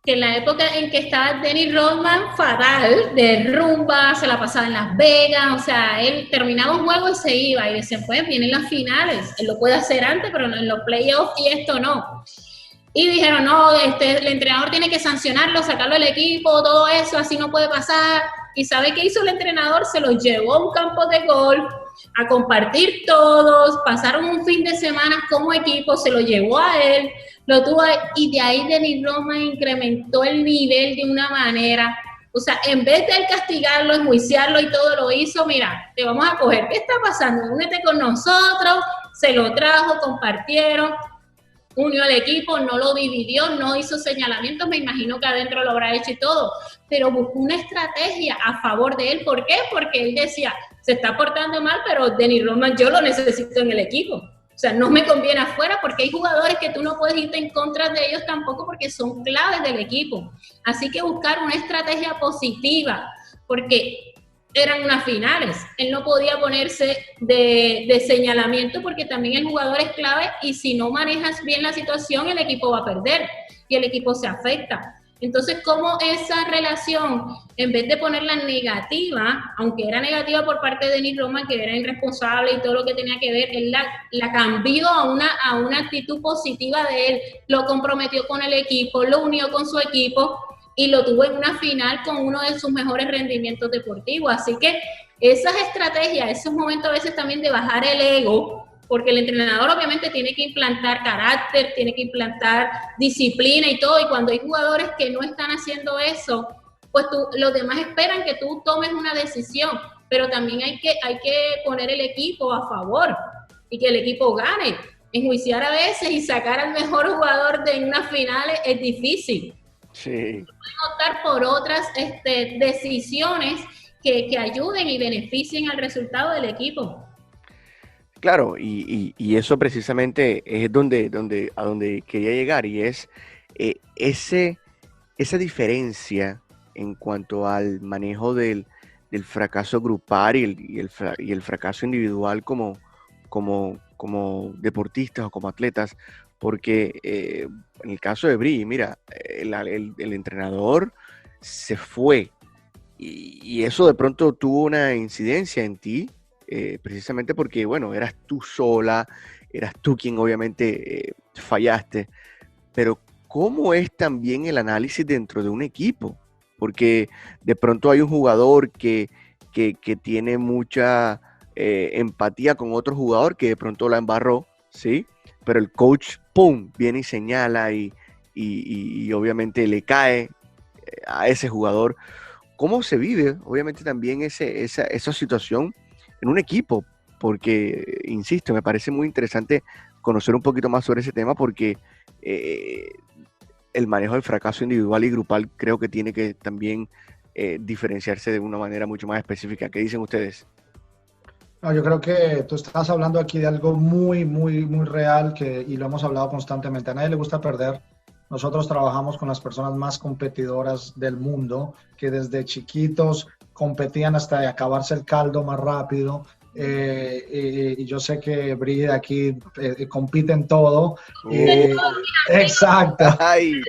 que en la época en que estaba Dennis Rodman, fatal, de rumba, se la pasaba en Las Vegas, o sea, él terminaba un juego y se iba, y decían, pues vienen las finales, él lo puede hacer antes, pero en los playoffs y esto no. Y dijeron, no, el entrenador tiene que sancionarlo, sacarlo del equipo, todo eso, así no puede pasar. ¿Y sabe qué hizo el entrenador? Se los llevó a un campo de golf, a compartir todos, pasaron un fin de semana como equipo, se lo llevó a él, lo tuvo ahí, y de ahí Dennis Rodman incrementó el nivel de una manera. O sea, en vez de él castigarlo, enjuiciarlo y todo lo hizo, mira, te vamos a coger, ¿qué está pasando? Únete con nosotros, se lo trajo, compartieron, unió al equipo, no lo dividió, no hizo señalamientos, me imagino que adentro lo habrá hecho y todo, pero buscó una estrategia a favor de él. ¿Por qué? Porque él decía, se está portando mal, pero Dennis Rodman yo lo necesito en el equipo. O sea, no me conviene afuera porque hay jugadores que tú no puedes irte en contra de ellos tampoco porque son claves del equipo. Así que buscar una estrategia positiva, porque eran unas finales. Él no podía ponerse de señalamiento porque también el jugador es clave y si no manejas bien la situación, el equipo va a perder y el equipo se afecta. Entonces, ¿cómo esa relación, en vez de ponerla negativa, aunque era negativa por parte de Dennis Rodman, que era irresponsable y todo lo que tenía que ver, él la cambió a una actitud positiva de él, lo comprometió con el equipo, lo unió con su equipo, y lo tuvo en una final con uno de sus mejores rendimientos deportivos. Así que esas estrategias, esos momentos a veces también de bajar el ego, porque el entrenador obviamente tiene que implantar carácter, tiene que implantar disciplina y todo, y cuando hay jugadores que no están haciendo eso, pues los demás esperan que tú tomes una decisión, pero también hay que poner el equipo a favor y que el equipo gane. Enjuiciar a veces y sacar al mejor jugador de unas finales es difícil. Sí. Pueden optar por otras decisiones que ayuden y beneficien al resultado del equipo. Claro, y eso precisamente es a donde quería llegar, y es esa diferencia en cuanto al manejo del fracaso grupal y el fracaso individual como deportistas o como atletas. Porque en el caso de Bri, mira, el entrenador se fue y eso de pronto tuvo una incidencia en ti, precisamente porque, bueno, eras tú sola, eras tú quien obviamente fallaste, pero ¿cómo es también el análisis dentro de un equipo? Porque de pronto hay un jugador que tiene mucha empatía con otro jugador que de pronto la embarró, ¿sí? Pero el coach, ¡pum!, viene y señala y obviamente le cae a ese jugador. ¿Cómo se vive, obviamente, también esa situación en un equipo? Porque, insisto, me parece muy interesante conocer un poquito más sobre ese tema porque el manejo del fracaso individual y grupal creo que tiene que también diferenciarse de una manera mucho más específica. ¿Qué dicen ustedes? No, yo creo que tú estás hablando aquí de algo muy, muy, muy real y lo hemos hablado constantemente. A nadie le gusta perder. Nosotros trabajamos con las personas más competidoras del mundo, que desde chiquitos competían hasta acabarse el caldo más rápido. Y yo sé que Brida aquí compite en todo. Exacto. Ay.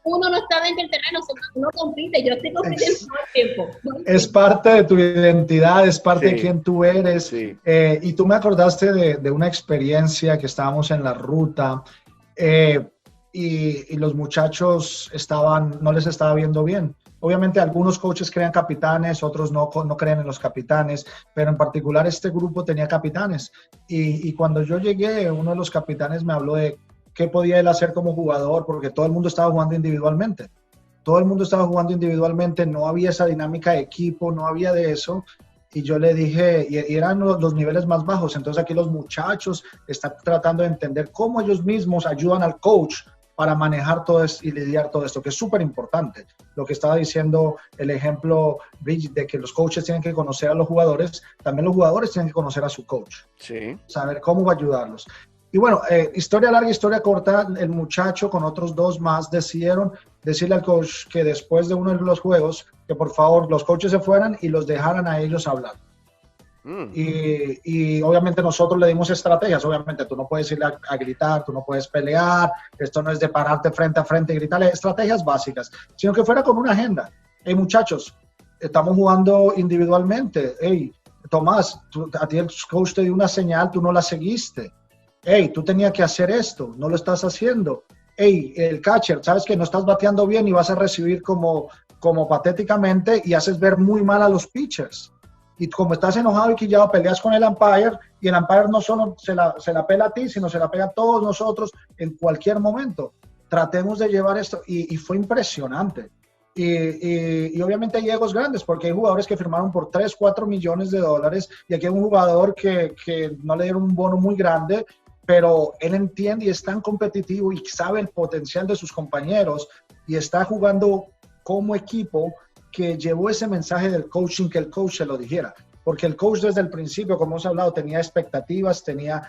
Uno no está dentro del terreno, uno compite, yo estoy compitiendo todo el tiempo. Es parte de tu identidad, es parte de quién tú eres. Sí. Y tú me acordaste de una experiencia que estábamos en la ruta y los muchachos no les estaba viendo bien. Obviamente algunos coaches crean capitanes, otros no creen en los capitanes, pero en particular este grupo tenía capitanes. Y cuando yo llegué, uno de los capitanes me habló de qué podía él hacer como jugador, porque todo el mundo estaba jugando individualmente. todo el mundo estaba jugando individualmente, no había esa dinámica de equipo, no había de eso. Y yo le dije, y eran los niveles más bajos, entonces aquí los muchachos están tratando de entender cómo ellos mismos ayudan al coach para manejar todo esto y lidiar todo esto, que es súper importante. Lo que estaba diciendo el ejemplo, Bridget, de que los coaches tienen que conocer a los jugadores, también los jugadores tienen que conocer a su coach. Sí. Saber cómo va a ayudarlos. Y bueno, historia larga, historia corta, el muchacho con otros 2 más decidieron decirle al coach que después de uno de los juegos, que por favor los coaches se fueran y los dejaran a ellos hablar. Y obviamente nosotros le dimos estrategias. Obviamente tú no puedes ir a gritar, tú no puedes pelear, esto no es de pararte frente a frente y gritarle estrategias básicas, sino que fuera con una agenda. Hey muchachos, estamos jugando individualmente. Hey Tomás, a ti el coach te dio una señal, tú no la seguiste. Hey, tú tenías que hacer esto, no lo estás haciendo. Hey, el catcher, sabes que no estás bateando bien y vas a recibir como patéticamente y haces ver muy mal a los pitchers. Y como estás enojado y quillado, peleas con el umpire y el umpire no solo se la pela a ti, sino se la pega a todos nosotros en cualquier momento. Tratemos de llevar esto y fue impresionante. Y obviamente hay egos grandes porque hay jugadores que firmaron por 3, 4 millones de dólares y aquí hay un jugador que no le dieron un bono muy grande, pero él entiende y es tan competitivo y sabe el potencial de sus compañeros y está jugando como equipo que llevó ese mensaje del coaching, que el coach se lo dijera. Porque el coach desde el principio, como hemos hablado, tenía expectativas, tenía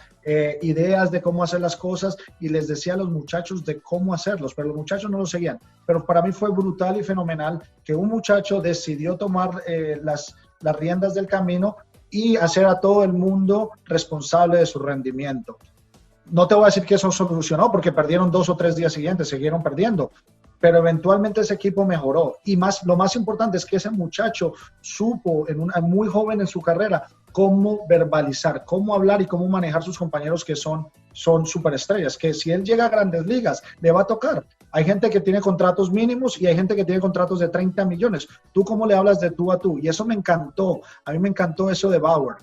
ideas de cómo hacer las cosas y les decía a los muchachos de cómo hacerlos, pero los muchachos no lo seguían. Pero para mí fue brutal y fenomenal que un muchacho decidió tomar las riendas del camino y hacer a todo el mundo responsable de su rendimiento. No te voy a decir que eso solucionó porque perdieron 2 o 3 días siguientes, siguieron perdiendo, pero eventualmente ese equipo mejoró. Y lo más importante es que ese muchacho supo, muy joven en su carrera, cómo verbalizar, cómo hablar y cómo manejar sus compañeros que son superestrellas, que si él llega a grandes ligas, le va a tocar. Hay gente que tiene contratos mínimos y hay gente que tiene contratos de 30 millones. ¿Tú cómo le hablas de tú a tú? Y eso me encantó. A mí me encantó eso de Bauer.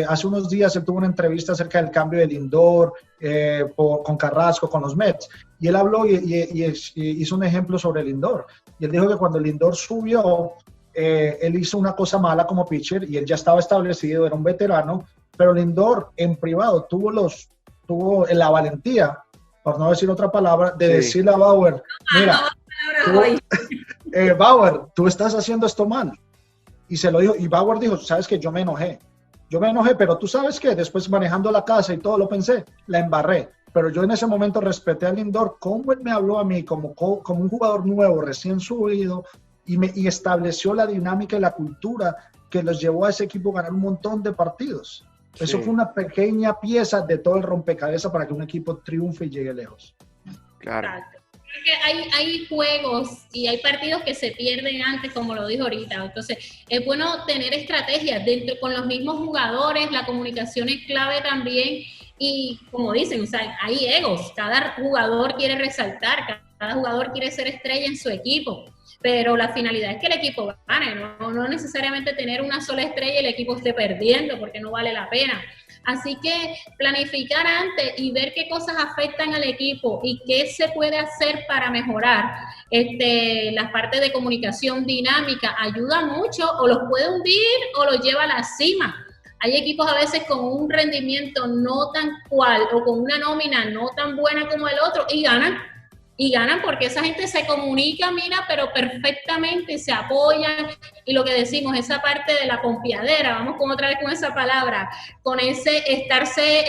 Hace unos días él tuvo una entrevista acerca del cambio de Lindor con Carrasco, con los Mets, y él habló y hizo un ejemplo sobre Lindor, y él dijo que cuando Lindor subió, él hizo una cosa mala como pitcher, y él ya estaba establecido, era un veterano, pero Lindor en privado tuvo la valentía, por no decir otra palabra, de decirle a Bauer, mira, Bauer, tú estás haciendo esto mal, y se lo dijo, y Bauer dijo, sabes que yo me enojé, pero tú sabes que después manejando la casa y todo lo pensé, la embarré. Pero yo en ese momento respeté a Lindor, como él me habló a mí como un jugador nuevo, recién subido, y estableció la dinámica y la cultura que los llevó a ese equipo a ganar un montón de partidos. Sí. Eso fue una pequeña pieza de todo el rompecabezas para que un equipo triunfe y llegue lejos. Claro. Hay juegos y hay partidos que se pierden antes, como lo dijo ahorita. Entonces, es bueno tener estrategias con los mismos jugadores, la comunicación es clave también. Y como dicen, o sea, hay egos. Cada jugador quiere resaltar, cada jugador quiere ser estrella en su equipo. Pero la finalidad es que el equipo gane, no necesariamente tener una sola estrella y el equipo esté perdiendo, porque no vale la pena. Así que planificar antes y ver qué cosas afectan al equipo y qué se puede hacer para mejorar las partes de comunicación dinámica ayuda mucho, o los puede hundir o los lleva a la cima. Hay equipos a veces con un rendimiento no tan cual o con una nómina no tan buena como el otro y ganan porque esa gente se comunica, mira, pero perfectamente, se apoyan, y lo que decimos, esa parte de la confiadera, vamos otra vez con esa palabra, con ese estarse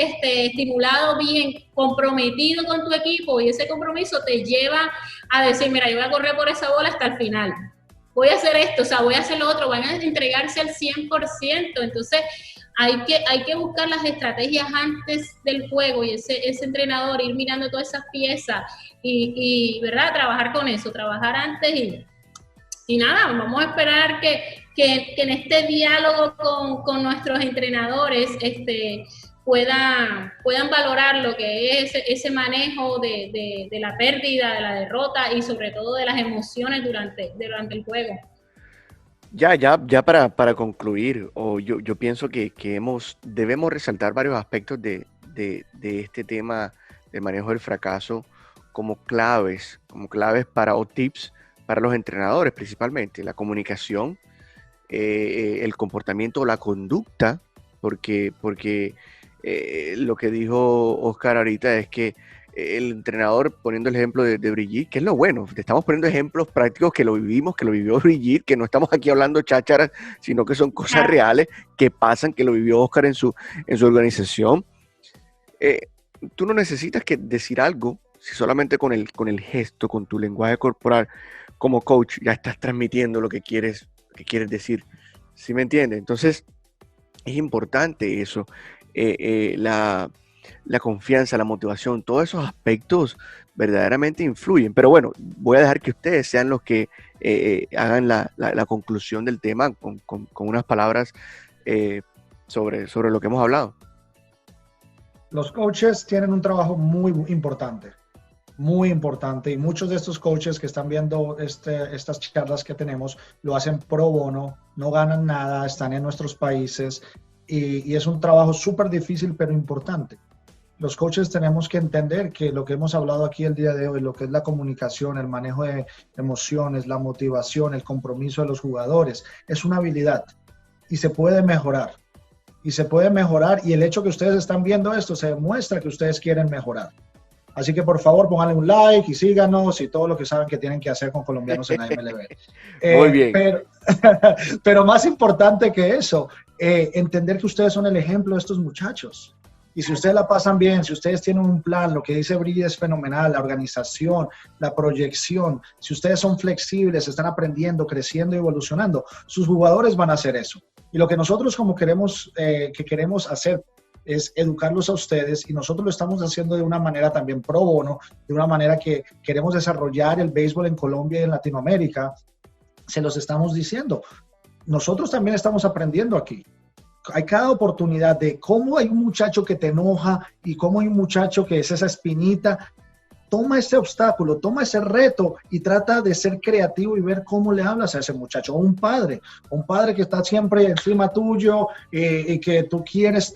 estimulado bien, comprometido con tu equipo, y ese compromiso te lleva a decir, mira, yo voy a correr por esa bola hasta el final, voy a hacer esto, o sea, voy a hacer lo otro, van a entregarse al 100%, entonces hay que buscar las estrategias antes del juego y ese entrenador ir mirando todas esas piezas y ¿verdad? Trabajar con eso, trabajar antes y nada, vamos a esperar que en este diálogo con nuestros entrenadores puedan valorar lo que es ese manejo de la pérdida, de la derrota y sobre todo de las emociones durante el juego. Ya para concluir, yo pienso que debemos resaltar varios aspectos de este tema de manejo del fracaso como claves para o tips para los entrenadores principalmente, la comunicación, el comportamiento, la conducta, porque lo que dijo Oscar ahorita es que el entrenador, poniendo el ejemplo de Brigitte, que es lo bueno, te estamos poniendo ejemplos prácticos que lo vivimos, que lo vivió Brigitte, que no estamos aquí hablando chácharas, sino que son cosas reales que pasan, que lo vivió Oscar en su organización. Tú no necesitas que decir algo, si solamente con el gesto, con tu lenguaje corporal, como coach, ya estás transmitiendo lo que quieres decir. ¿Sí me entiendes? Entonces, es importante eso. La confianza, la motivación, todos esos aspectos verdaderamente influyen. Pero bueno, voy a dejar que ustedes sean los que hagan la conclusión del tema con unas palabras sobre lo que hemos hablado. Los coaches tienen un trabajo muy importante, y muchos de estos coaches que están viendo estas charlas que tenemos lo hacen pro bono, no ganan nada, están en nuestros países y es un trabajo súper difícil pero importante. Los coaches tenemos que entender que lo que hemos hablado aquí el día de hoy, lo que es la comunicación, el manejo de emociones, la motivación, el compromiso de los jugadores, es una habilidad y se puede mejorar. Y el hecho que ustedes están viendo esto se demuestra que ustedes quieren mejorar. Así que por favor pónganle un like y síganos y todo lo que saben que tienen que hacer con colombianos en AMLB. Muy bien. Pero más importante que eso, entender que ustedes son el ejemplo de estos muchachos. Y si ustedes la pasan bien, si ustedes tienen un plan, lo que dice Brigitte es fenomenal, la organización, la proyección, si ustedes son flexibles, están aprendiendo, creciendo y evolucionando, sus jugadores van a hacer eso. Y lo que nosotros como queremos hacer es educarlos a ustedes y nosotros lo estamos haciendo de una manera también pro bono, de una manera que queremos desarrollar el béisbol en Colombia y en Latinoamérica. Se los estamos diciendo. Nosotros también estamos aprendiendo aquí. Hay cada oportunidad de cómo hay un muchacho que te enoja y cómo hay un muchacho que es esa espinita. Toma ese obstáculo, toma ese reto y trata de ser creativo y ver cómo le hablas a ese muchacho. O un padre que está siempre encima tuyo y que tú quieres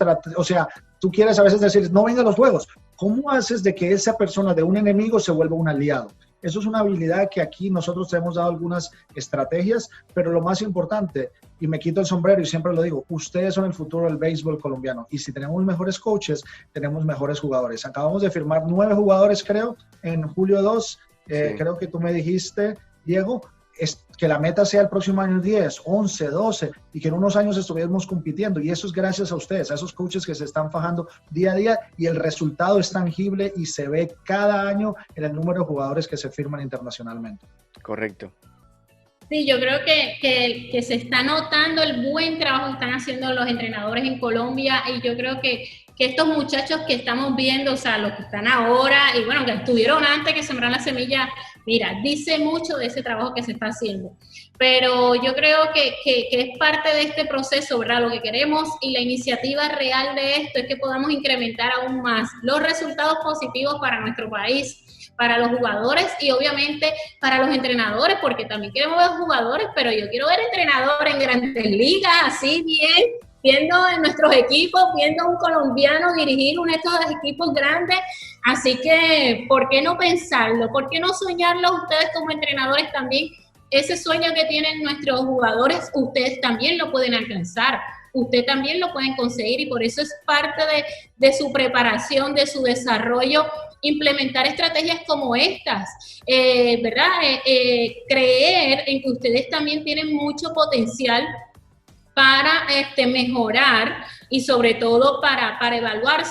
tú quieres a veces decir, no venga a los juegos. ¿Cómo haces de que esa persona de un enemigo se vuelva un aliado? Eso es una habilidad que aquí nosotros te hemos dado algunas estrategias, pero lo más importante, y me quito el sombrero y siempre lo digo, ustedes son el futuro del béisbol colombiano. Y si tenemos mejores coaches, tenemos mejores jugadores. Acabamos de firmar 9 jugadores, creo, en julio 2. Sí. Creo que tú me dijiste, Diego, es que la meta sea el próximo año 10, 11, 12 y que en unos años estuviéramos compitiendo. Y eso es gracias a ustedes, a esos coaches que se están fajando día a día y el resultado es tangible y se ve cada año en el número de jugadores que se firman internacionalmente. Correcto. Sí, yo creo que se está notando el buen trabajo que están haciendo los entrenadores en Colombia y yo creo que estos muchachos que estamos viendo, o sea, los que están ahora y bueno, que estuvieron antes que sembraron la semilla, mira, dice mucho de ese trabajo que se está haciendo. Pero yo creo que es parte de este proceso, ¿verdad? Lo que queremos y la iniciativa real de esto es que podamos incrementar aún más los resultados positivos para nuestro país, para los jugadores y obviamente para los entrenadores, porque también queremos ver jugadores, pero yo quiero ver entrenadores en grandes ligas, así bien, viendo en nuestros equipos, viendo a un colombiano dirigir uno de estos equipos grandes. Así que, ¿por qué no pensarlo? ¿Por qué no soñarlo ustedes como entrenadores también? Ese sueño que tienen nuestros jugadores, ustedes también lo pueden alcanzar. Ustedes también lo pueden conseguir y por eso es parte de su preparación, de su desarrollo, implementar estrategias como estas, ¿verdad? Creer en que ustedes también tienen mucho potencial para mejorar y sobre todo para evaluar,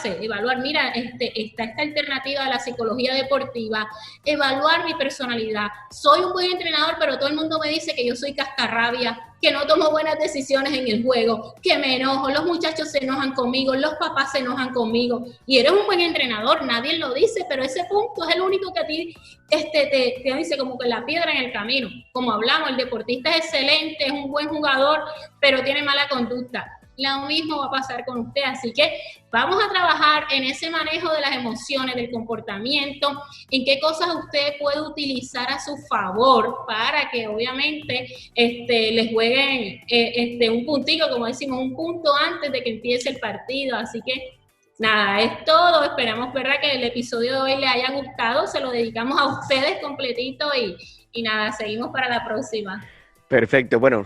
mira, está esta alternativa de la psicología deportiva, evaluar mi personalidad, soy un buen entrenador, pero todo el mundo me dice que yo soy cascarrabia, que no tomo buenas decisiones en el juego, que me enojo, los muchachos se enojan conmigo, los papás se enojan conmigo, y eres un buen entrenador, nadie lo dice, pero ese punto es el único que a ti te dice como que la piedra en el camino. Como hablamos, el deportista es excelente, es un buen jugador, pero tiene mala conducta. Lo mismo va a pasar con usted, así que vamos a trabajar en ese manejo de las emociones, del comportamiento, en qué cosas usted puede utilizar a su favor para que obviamente les jueguen un puntico, como decimos, un punto antes de que empiece el partido, así que nada, es todo, esperamos, ¿verdad?, que el episodio de hoy le haya gustado, se lo dedicamos a ustedes completito Y nada, seguimos para la próxima. Perfecto. Bueno,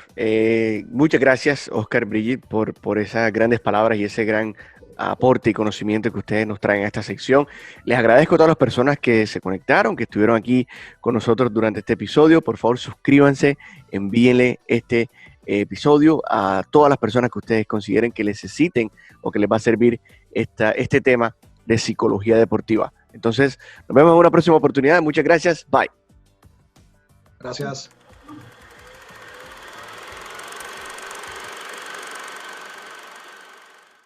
muchas gracias, Oscar, Brigitte, por esas grandes palabras y ese gran aporte y conocimiento que ustedes nos traen a esta sección. Les agradezco a todas las personas que se conectaron, que estuvieron aquí con nosotros durante este episodio. Por favor, suscríbanse, envíenle este episodio a todas las personas que ustedes consideren que necesiten o que les va a servir este tema de psicología deportiva. Entonces, nos vemos en una próxima oportunidad. Muchas gracias. Bye. Gracias.